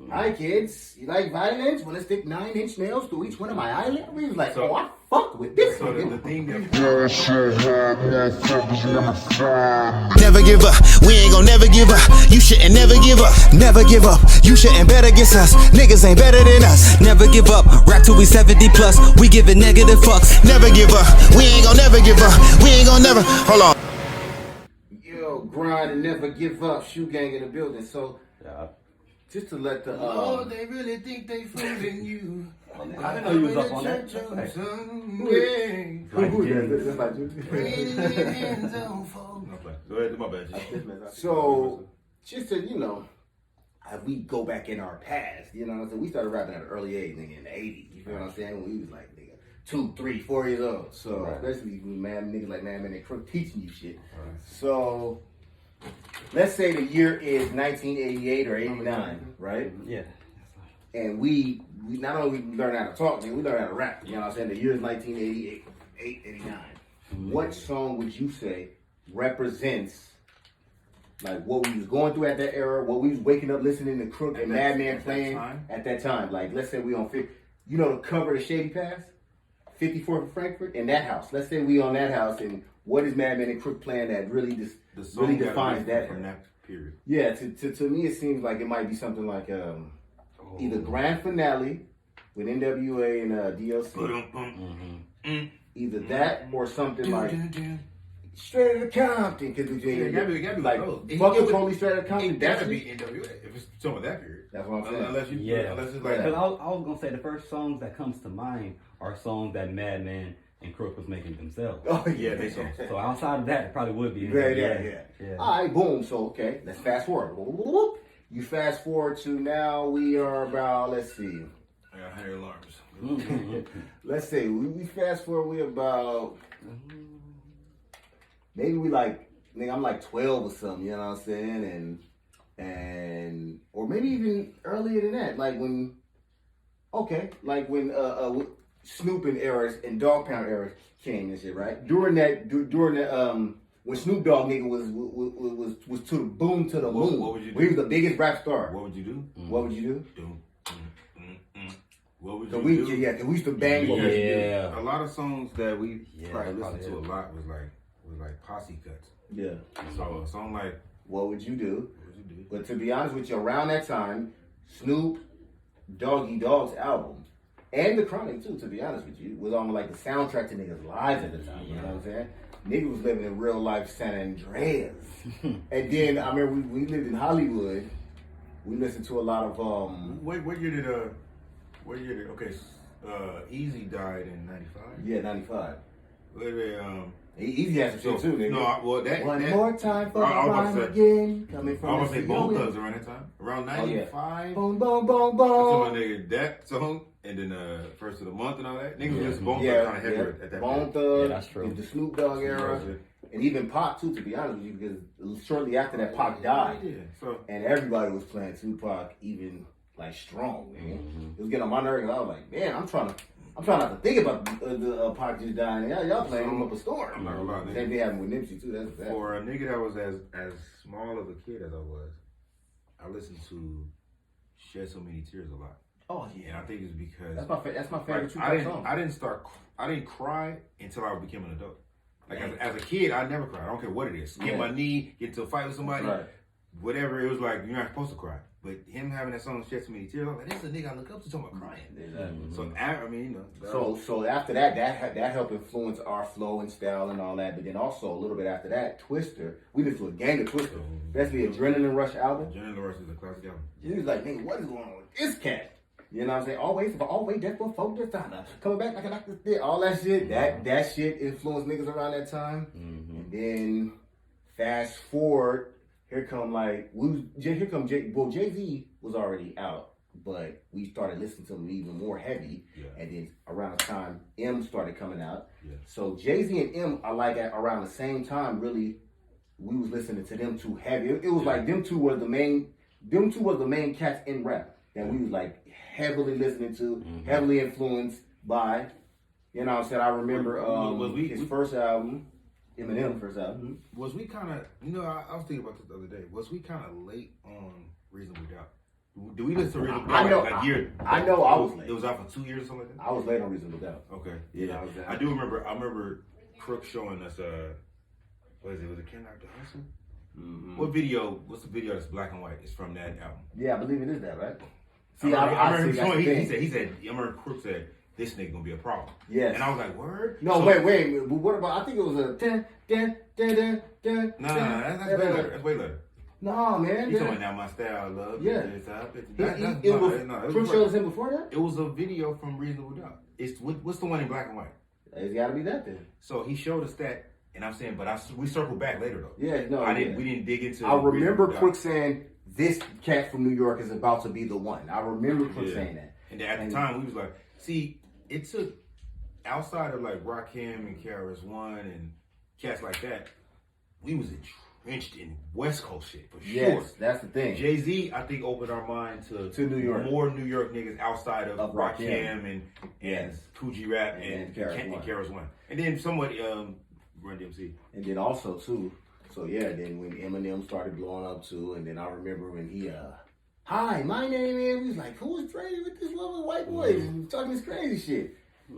Hi kids, you like violence? Want to stick 9-inch nails through each one of my eyelids? We was like, I fuck with this. So the thing that never give up, we ain't gon' never give up. You shouldn't never give up, never give up. You shouldn't bet against us, niggas ain't better than us. Never give up, rap till we 70 plus. We giving negative fucks, never give up. We ain't gon' never give up, we ain't gon' never. Hold on. Yo, grind and never give up. Shoe gang in the building. So, just to let the oh, they really think they fooling you. I didn't know you was up on that. Go ahead, my bad. So, just to, we go back in our past, you know what I'm saying? We started rapping at an early age, nigga, in the 80s. You feel what I'm saying? When we was like, nigga, 2, 3, 4 years old. So, especially niggas like Madman and Crook teaching you shit. So, let's say the year is 1988 or 89, right? Yeah. And we not only learn how to talk, man, we learn how to rap. You know what I'm saying? The year is 1988, 89. What song would you say represents like what we was going through at that era, what we was waking up listening to Crook and Madman playing at that time? Like, let's say we on, the cover of Shady Pass, 54 for Frankfurt, in that house. Let's say we on that house, and what is Madman and Crook playing that really just really defines that from that period? Yeah, to me it seems like it might be something like either Grand Finale with NWA and DLC. Either that or something like Straight Outta Compton. Cause fuck the police, Straight Outta Compton. It gotta be NWA if it's some of that period. That's what I'm saying. Unless it's like. Because I was gonna say the first songs that comes to mind are songs that Madman and Crook was making themselves. Oh yeah, they songs. So outside of that, it probably would be. Yeah. All right, boom. So okay, let's fast forward. You fast forward to now. We are about. Let's see. I got higher alarms. Let's say we fast forward. We about. Maybe we like. Nigga, I'm like 12 or something. You know what I'm saying? And or maybe even earlier than that. Like when. Okay, like when Snoop and eras and Dog Pound eras came and shit, right? During the when Snoop Dogg nigga was to the boom to the moon. What would you do? We was the biggest rap star. What would you do? What would you do? What would you do? Yeah, cause we used to bang. A lot of songs that we probably listened to a lot was like posse cuts. Yeah. So a song like What Would You Do? What Would You Do? But to be honest with you, around that time, Snoop Doggy Dogg's album and The Chronic too, to be honest with you, was almost like the soundtrack to niggas' lives at the time. You know what I'm saying? Niggas was living in real life San Andreas. And then I remember we lived in Hollywood. We listened to a lot of What year did Easy died in 95? Yeah, 95. Easy has some shit too, nigga. One more time for the rhyme again. Coming from I was gonna say Bone Thugs around that time. Around 95. Boom, boom, boom, boom. That's my nigga, that song, and then First of the Month and all that. Niggas was just Bone Thugs kind of heavier at that Bone point. Thugs, that's true. the Snoop Dogg era, and even Pac too, to be honest with you, because shortly after that Pac died, and everybody was playing Tupac even like strong, man. It was getting on my nerves, and I was like, man, I'm trying not to think about the Pac just dying. Y'all playing him up a storm. I'm not gonna lie, Same thing happened with Nipsey too. That's bad. For a nigga that was as small of a kid as I was, I listened to Shed So Many Tears a lot. Oh yeah, and I think it's because that's my favorite Tupac song. I didn't cry until I became an adult. Like as a kid, I never cried. I don't care what it is. Get my knee, get into a fight with somebody, whatever. It was like you're not supposed to cry. But him having that song Shed So Many Tears, I'm like, that's the nigga I look up to talking about crying. So I mean, So after that helped influence our flow and style and all that. But then also a little bit after that, Twister. We listened to a gang of Twister, especially Adrenaline Rush album. Adrenaline Rush is a classic album. He was like, nigga, what is going on with this cat? You know what I'm saying? Always that's what folk this time. Coming back like this shit. All that shit. That shit influenced niggas around that time. And then fast forward. Here come Jay-Z was already out, but we started listening to him even more heavy. And then around the time M started coming out. So Jay-Z and M are like at around the same time, really, we was listening to them two heavy. It was like them two was the main cats in rap that we was like heavily listening to, heavily influenced by. You know what I'm saying? I remember his first album. Eminem first album. Was we kind of, I was thinking about this the other day. Was we kind of late on Reasonable Doubt? Do we listen to Reasonable I Doubt? know. Like year. I know. I was late. It was out for 2 years or something like that. I was late on Reasonable Doubt. Okay. Yeah, I do remember. I remember Crook showing us. What is it? Was it Ken Dr. Hustle? Mm-hmm. What video? What's the video that's black and white? It's from that album. Yeah, I believe it is that, right? See, I remember him showing. He He said. I remember Crook said, "This nigga gonna be a problem." Yes. And I was like, "Word." No, So, wait. But what about? I think it was a dun. No, that's way later. That's way later. No, man. He's talking about my style, love. Yeah. Crook shows him before that. It was a video from Reasonable Doubt. It's what's the one in black and white? It's got to be that then. So he showed us that, and I'm saying, but we circled back later though. Yeah, no, We didn't dig into. I remember Reasonable Doubt. Crook saying this cat from New York is about to be the one. I remember Crook saying that. And then at the time, we was like, see, it took outside of like Rakim and KRS-One and cats like that, we was entrenched in West Coast shit for sure. Yes, that's the thing. Jay-Z, I think, opened our mind to New York. more New York niggas outside of Rakim and Yes. Coogee Rap and KRS-One. And then somewhat Run DMC. And then also too, so yeah, then when Eminem started blowing up too, and then I remember when he hi, my name is, he was like, who is Dre with this little white boy and talking this crazy shit?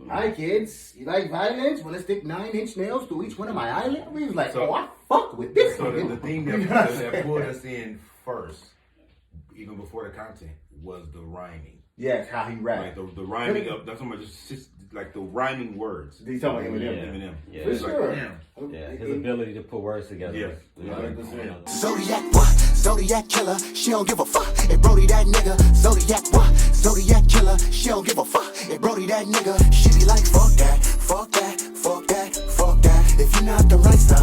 Hi kids, you like violence? Well, let's stick 9-inch nails through each one of my eyelids. We was like, So- I fuck with this. So one. the thing that pulled us in first, even before the content, was the rhyming. Yes, how he rapped. Like the rhyming of, that's something just like the rhyming words. He's talking about Eminem. Eminem. Yeah. For It's like, sure. damn. Yeah, his ability to put words together. Yeah. is 100%. Zodiac what? Zodiac killer, she don't give a fuck. Hey Brody that nigga. Zodiac what? Zodiac killer, she don't give a fuck. Hey Brody that nigga. She be like fuck that, fuck that, fuck that, fuck that. If you're not the right style.